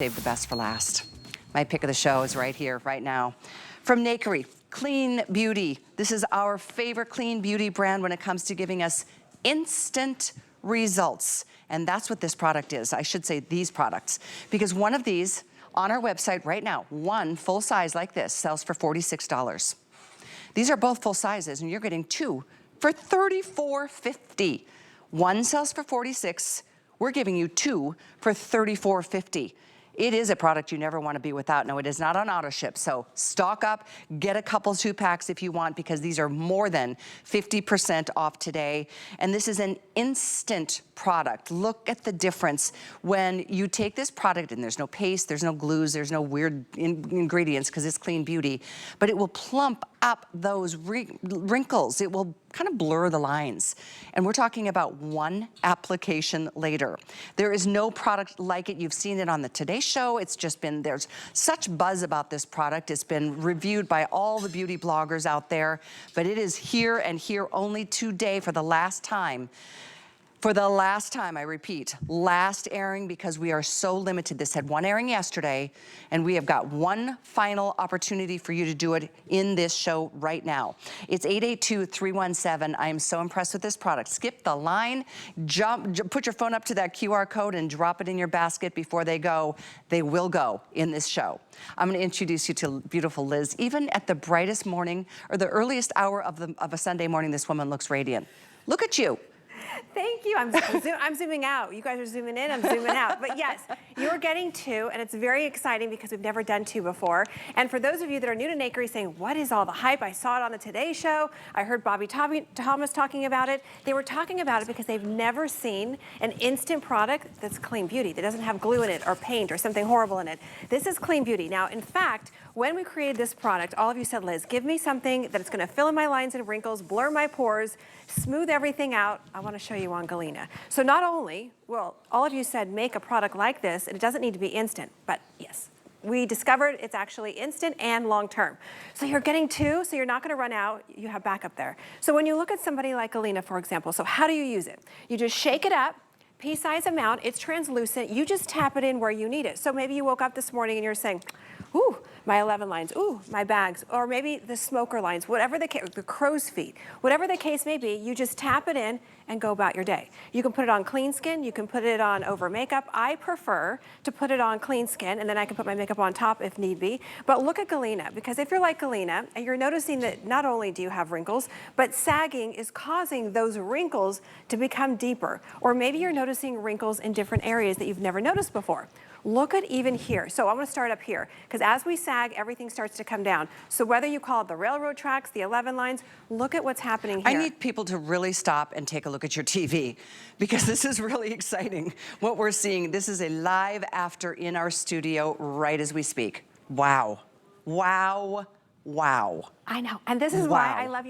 Save the best for last. My pick of the show is right here, right now. From Nakery, Clean Beauty. This is our favorite clean beauty brand when it comes to giving us instant results. And that's what this product is. I should say these products. Because one of these on our website right now, one full size like this, sells for $46. These are both full sizes, and you're getting two for $34.50. One sells for $46. We're giving you two for $34.50. It is a product you never want to be without. No, it is not on auto ship. So stock up, get a couple 2-packs if you want, because these are more than 50% off today. And this is an instant product. Look at the difference when you take this product, and there's no paste, there's no glues, there's no weird ingredients because it's clean beauty, but it will plump up those wrinkles. It will kind of blur the lines. And we're talking about one application later. There is no product like it. You've seen it on the Today Show. It's just been, there's such buzz about this product. It's been reviewed by all the beauty bloggers out there, but it is here and here only today for the last time. For the last time, I repeat, last airing, because we are so limited. This had one airing yesterday, and we have got one final opportunity for you to do it in this show right now. It's 882-317. I am so impressed with this product. Skip the line, put your phone up to that QR code and drop it in your basket before they go. They will go in this show. I'm gonna introduce you to beautiful Liz. Even at the brightest morning, or the earliest hour of a Sunday morning, this woman looks radiant. Look at you. Thank you. I'm zooming out. You guys are zooming in, I'm zooming out. But yes, you're getting two, and it's very exciting because we've never done two before. And for those of you that are new to Nakery saying, what is all the hype? I saw it on the Today Show. I heard Bobby Thomas talking about it. They were talking about it because they've never seen an instant product that's clean beauty, that doesn't have glue in it or paint or something horrible in it. This is clean beauty. Now, in fact, when we created this product, all of you said, Liz, give me something that's gonna fill in my lines and wrinkles, blur my pores, smooth everything out. I wanna show you on Galena. So not only, well, all of you said make a product like this, and it doesn't need to be instant, but yes, we discovered it's actually instant and long-term. So you're getting two, so you're not gonna run out, you have backup there. So when you look at somebody like Galena, for example, so how do you use it? You just shake it up, pea-size amount, it's translucent, you just tap it in where you need it. So maybe you woke up this morning and you're saying, ooh, my 11 lines, ooh, my bags, or maybe the smoker lines, whatever the case, the crow's feet, whatever the case may be, you just tap it in and go about your day. You can put it on clean skin, you can put it on over makeup. I prefer to put it on clean skin, and then I can put my makeup on top if need be. But look at Galena, because if you're like Galena, and you're noticing that not only do you have wrinkles, but sagging is causing those wrinkles to become deeper. Or maybe you're noticing wrinkles in different areas that you've never noticed before. Look at even here. So I'm gonna start up here, because as we sag, everything starts to come down. So whether you call it the railroad tracks, the 11 lines, look at what's happening here. I need people to really stop and take a look at your TV, because this is really exciting. What we're seeing, this is a live after in our studio right as we speak. Wow, wow, wow. I know, and this is why I love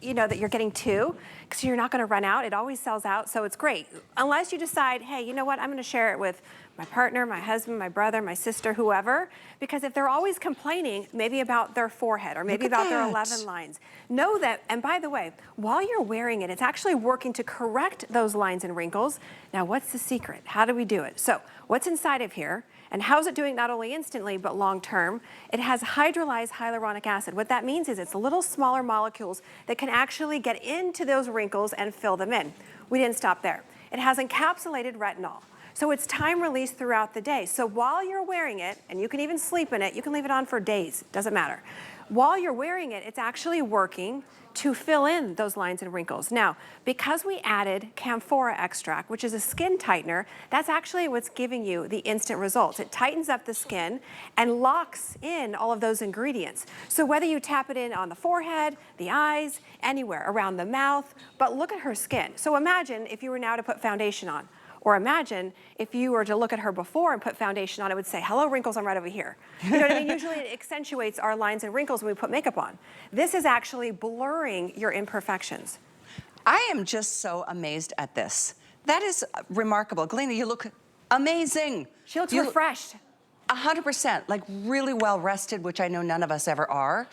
you know that you're getting two, because you're not gonna run out. It always sells out, so it's great. Unless you decide, hey, you know what, I'm gonna share it with my partner, my husband, my brother, my sister, whoever, because if they're always complaining maybe about their forehead or maybe about their 11 lines, know that, and by the way, while you're wearing it, it's actually working to correct those lines and wrinkles. Now, what's the secret? How do we do it? So, what's inside of here? And how's it doing not only instantly, but long-term? It has hydrolyzed hyaluronic acid. What that means is it's little smaller molecules that can actually get into those wrinkles and fill them in. We didn't stop there. It has encapsulated retinol. So it's time released throughout the day. So while you're wearing it, and you can even sleep in it, you can leave it on for days, doesn't matter. While you're wearing it, it's actually working to fill in those lines and wrinkles. Now, because we added commiphora extract, which is a skin tightener, that's actually what's giving you the instant results. It tightens up the skin and locks in all of those ingredients. So whether you tap it in on the forehead, the eyes, anywhere, around the mouth, but look at her skin. So imagine if you were now to put foundation on. Or imagine if you were to look at her before and put foundation on, it would say, hello, wrinkles, I'm right over here. You know what I mean? Usually it accentuates our lines and wrinkles when we put makeup on. This is actually blurring your imperfections. I am just so amazed at this. That is remarkable. Galena, you look amazing. She looks refreshed. 100%, like really well rested, which I know none of us ever are.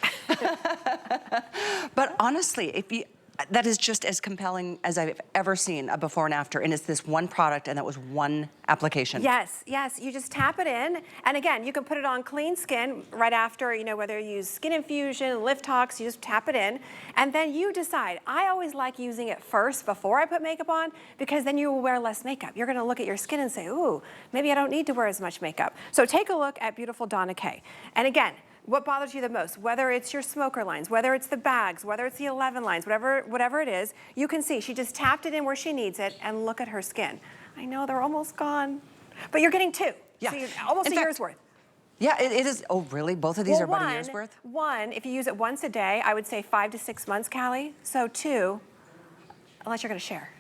But honestly, if you, that is just as compelling as I've ever seen a before and after, and it's this one product, and that was one application. Yes, yes, you just tap it in, and again, you can put it on clean skin right after, you know, whether you use Skin Infusion, Lift Tox, you just tap it in, and then you decide. I always like using it first before I put makeup on, because then you will wear less makeup. You're gonna look at your skin and say, ooh, maybe I don't need to wear as much makeup. So take a look at beautiful Donna Kay. And again, what bothers you the most, whether it's your smoker lines, whether it's the bags, whether it's the 11 lines, whatever it is, you can see she just tapped it in where she needs it, and look at her skin. I know they're almost gone, but you're getting 2. Yeah. So you're almost a year's worth. Yeah, it is. Oh, really? Both of these are about a year's worth? One, if you use it once a day, I would say 5 to 6 months, Callie. So 2, unless you're gonna share.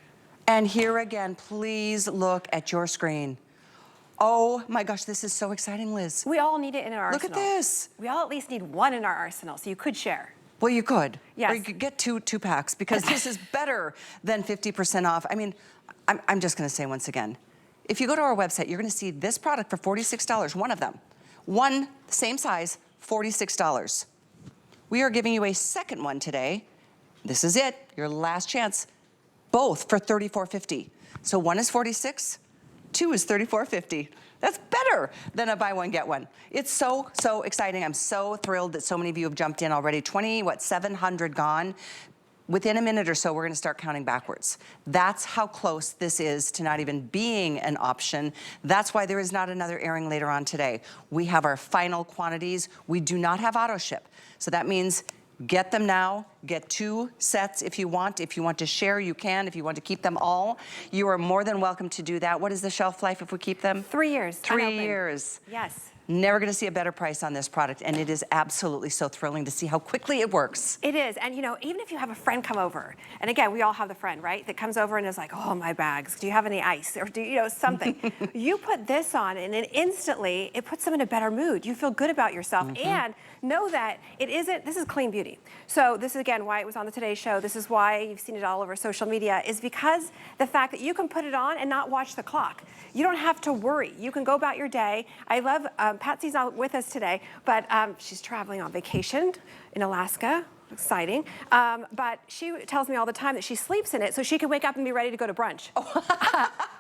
And here again, please look at your screen. Oh my gosh, this is so exciting, Liz. We all need it in our arsenal. Look at this. We all at least need 1 in our arsenal, so you could share. Well, you could. Yes. Or you could get two packs, because this is better than 50% off. I mean, I'm just gonna say once again, if you go to our website, you're gonna see this product for $46, one of them. One, same size, $46. We are giving you a second one today. This is it, your last chance. Both for $34.50. So one is $46, 2 is $34.50. That's better than a buy one, get one. It's so exciting. I'm so thrilled that so many of you have jumped in already. 700 gone. Within a minute or so, we're gonna start counting backwards. That's how close this is to not even being an option. That's why there is not another airing later on today. We have our final quantities. We do not have auto ship. So that means get them now, get 2 sets if you want. If you want to share, you can. If you want to keep them all, you are more than welcome to do that. What is the shelf life if we keep them? 3 years. 3 unopened. years. Yes. Never gonna see a better price on this product, and it is absolutely so thrilling to see how quickly it works. It is, and you know, even if you have a friend come over, and again, we all have the friend, right, that comes over and is like, oh, my bags, do you have any ice, or do you know, something. You put this on, and then instantly, it puts them in a better mood. You feel good about yourself, and know that this is clean beauty. So this is, again, why it was on the Today Show. This is why you've seen it all over social media, is because the fact that you can put it on and not watch the clock. You don't have to worry. You can go about your day. I love, Patsy's not with us today, but she's traveling on vacation in Alaska. Exciting. But she tells me all the time that she sleeps in it so she can wake up and be ready to go to brunch,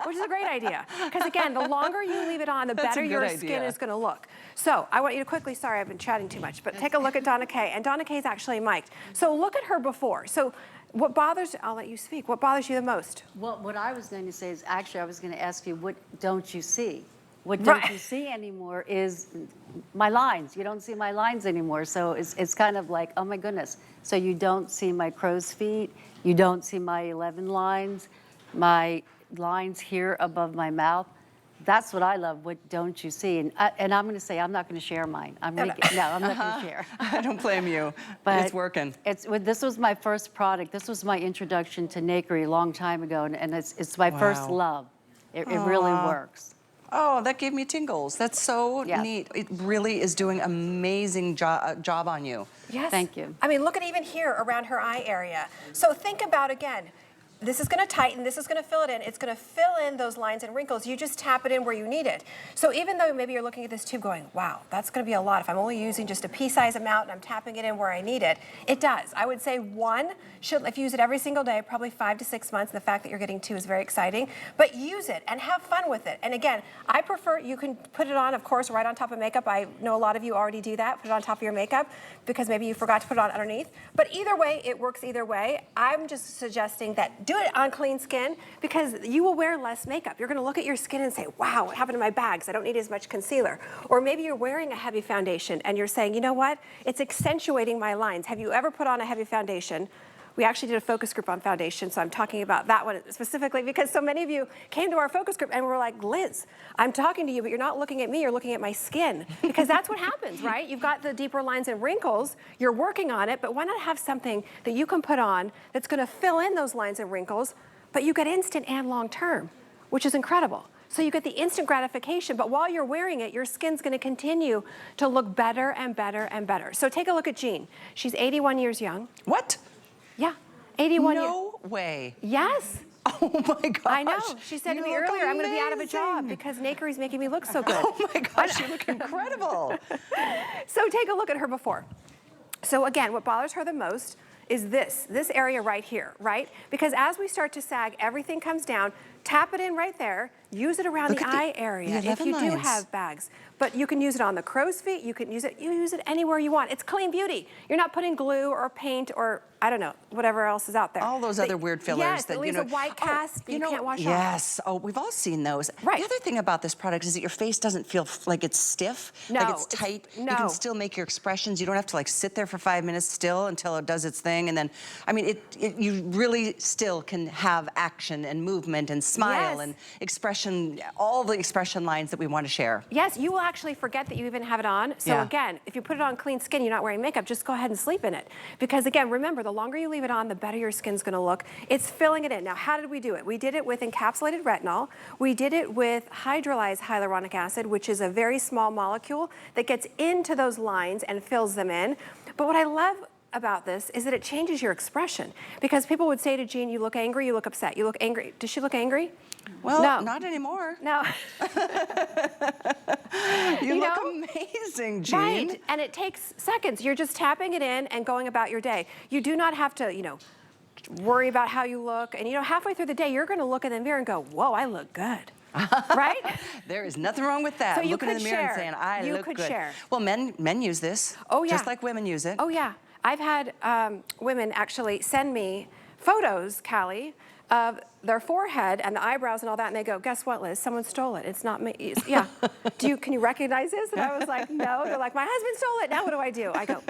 which is a great idea. Because again, the longer you leave it on, the better your skin is gonna look. So I want you to quickly, sorry, I've been chatting too much, but take a look at Donna Kay. And Donna Kay's actually mic'd. So look at her before. So what bothers, I'll let you speak, what bothers you the most? Well, what I was going to say is, actually, I was going to ask you, what don't you see? What don't you see anymore is my lines. You don't see my lines anymore. So it's kind of like, oh my goodness. So you don't see my crow's feet. You don't see my 11 lines, my lines here above my mouth. That's what I love. What don't you see? And I'm going to say, I'm not going to share mine. I'm not going to share. I don't blame you. But it's working. This was my first product. This was my introduction to Nakery a long time ago, and it's my first love. It really works. Oh, that gave me tingles. That's so neat. It really is doing amazing job on you. Yes. Thank you. I mean, look at even here around her eye area. So think about, again, this is going to tighten, this is going to fill it in. It's going to fill in those lines and wrinkles. You just tap it in where you need it. So even though maybe you're looking at this tube going, wow, that's going to be a lot. If I'm only using just a pea-size amount and I'm tapping it in where I need it, it does. I would say 1, if you use it every single day, probably 5 to 6 months. The fact that you're getting 2 is very exciting. But use it and have fun with it. And again, I prefer, you can put it on, of course, right on top of makeup. I know a lot of you already do that. Put it on top of your makeup because maybe you forgot to put it on underneath. But either way, it works either way. I'm just suggesting that do it on clean skin because you will wear less makeup. You're gonna look at your skin and say, wow, what happened to my bags? I don't need as much concealer. Or maybe you're wearing a heavy foundation and you're saying, you know what? It's accentuating my lines. Have you ever put on a heavy foundation? We actually did a focus group on foundation, so I'm talking about that one specifically because so many of you came to our focus group and were like, Liz, I'm talking to you, but you're not looking at me, you're looking at my skin. Because that's what happens, right? You've got the deeper lines and wrinkles, you're working on it, but why not have something that you can put on that's gonna fill in those lines and wrinkles, but you get instant and long-term, which is incredible. So you get the instant gratification, but while you're wearing it, your skin's gonna continue to look better and better and better. So take a look at Jean. She's 81 years young. What? Yeah, 81 years. No way. Yes. Oh my gosh. I know. She said to me earlier, I'm going to be out of a job because Nakery's making me look so good. Oh my gosh, you look incredible. So take a look at her before. So again, what bothers her the most is this area right here, right? Because as we start to sag, everything comes down. Tap it in right there. Use it around the eye area if you do have bags. But you can use it on the crow's feet. You can use it anywhere you want. It's clean beauty. You're not putting glue or paint or, I don't know, whatever else is out there. All those other weird fillers yes, that, it leaves a white cast that you can't wash off. Yes. Oh, we've all seen those. Right. The other thing about this product is that your face doesn't feel like it's stiff, like it's tight. No. You can still make your expressions. You don't have to like sit there for 5 minutes still until it does its thing. And then, I mean, you really still can have action and movement and smile and expression, all the expression lines that we want to share. Yes, you will actually forget that you even have it on. So again, if you put it on clean skin, you're not wearing makeup, just go ahead and sleep in it. Because again, remember, the longer you leave it on, the better your skin's gonna look. It's filling it in. Now, how did we do it? We did it with encapsulated retinol. We did it with hydrolyzed hyaluronic acid, which is a very small molecule that gets into those lines and fills them in. But what I love about this is that it changes your expression. Because people would say to Jean, you look angry, you look upset, you look angry. Does she look angry? Well, no. not anymore. No. you look amazing, Jean. Right, and it takes seconds. You're just tapping it in and going about your day. You do not have to, worry about how you look. And halfway through the day, you're gonna look in the mirror and go, whoa, I look good. Right? There is nothing wrong with that. So you Looking in the mirror and saying, I look good. Share. Well, men use this. Oh, yeah. Just like women use it. Oh, yeah. I've had women actually send me photos, Callie, of their forehead and the eyebrows and all that, and they go, guess what, Liz? Someone stole it. It's not me. Yeah. Can you recognize this? And I was like, no. They're like, my husband stole it. Now what do I do? I go.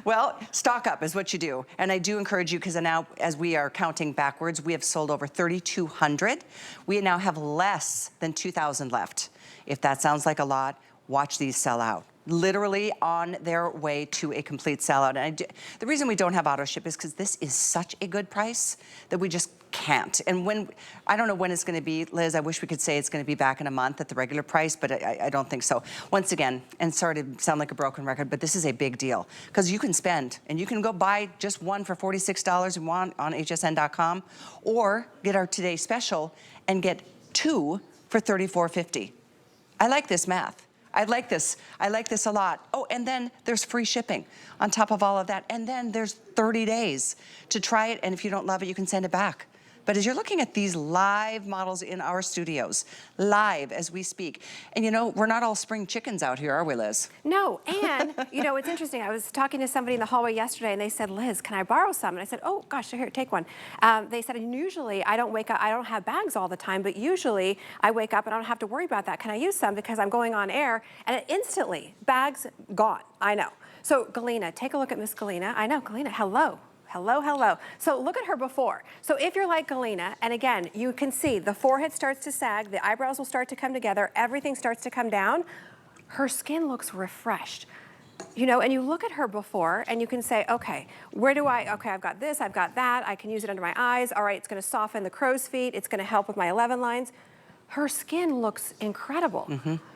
Well, stock up is what you do. And I do encourage you, because now, as we are counting backwards, we have sold over 3,200. We now have less than 2,000 left. If that sounds like a lot, watch these sell out. Literally on their way to a complete sellout. And the reason we don't have auto ship is because this is such a good price that we just can't. And I don't know when it's gonna be, Liz, I wish we could say it's gonna be back in a month at the regular price, but I don't think so. Once again, and sorry to sound like a broken record, but this is a big deal, because you can spend, and you can go buy just one for $46 you want on hsn.com, or get our today special and get two for $34.50. I like this math. I like this a lot. Oh, and then there's free shipping on top of all of that. And then there's 30 days to try it. And if you don't love it, you can send it back. But as you're looking at these live models in our studios, live as we speak, and we're not all spring chickens out here, are we, Liz? No, and it's interesting. I was talking to somebody in the hallway yesterday, and they said, Liz, can I borrow some? And I said, oh gosh, here, take one. They said, and usually I don't wake up, I don't have bags all the time, but usually I wake up and I don't have to worry about that. Can I use some? Because I'm going on air, and instantly, bags gone. I know. So Galena, take a look at Miss Galena. I know, Galena, hello. Hello, hello. So look at her before. So if you're like Galena, and again, you can see the forehead starts to sag, the eyebrows will start to come together, everything starts to come down, her skin looks refreshed. And you look at her before and you can say, okay, okay, I've got this, I've got that, I can use it under my eyes, all right, it's gonna soften the crow's feet, it's gonna help with my 11 lines. Her skin looks incredible.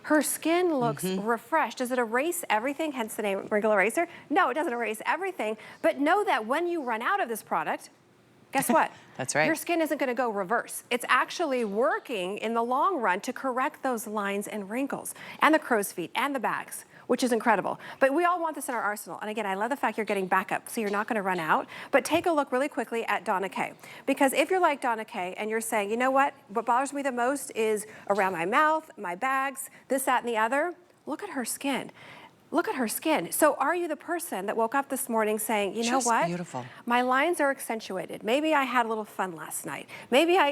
Her skin looks refreshed. Does it erase everything, hence the name Wrinkle Eraser? No, it doesn't erase everything, but know that when you run out of this product, guess what? That's right. Your skin isn't gonna go reverse. It's actually working in the long run to correct those lines and wrinkles, and the crow's feet, and the bags, which is incredible. But we all want this in our arsenal. And again, I love the fact you're getting backup, so you're not gonna run out. But take a look really quickly at Donna Kay. Because if you're like Donna Kay and you're saying, you know what bothers me the most is around my mouth, my bags, this, that, and the other, look at her skin. Look at her skin. So are you the person that woke up this morning saying, you know what? Beautiful. My lines are accentuated. Maybe I had a little fun last night. Maybe I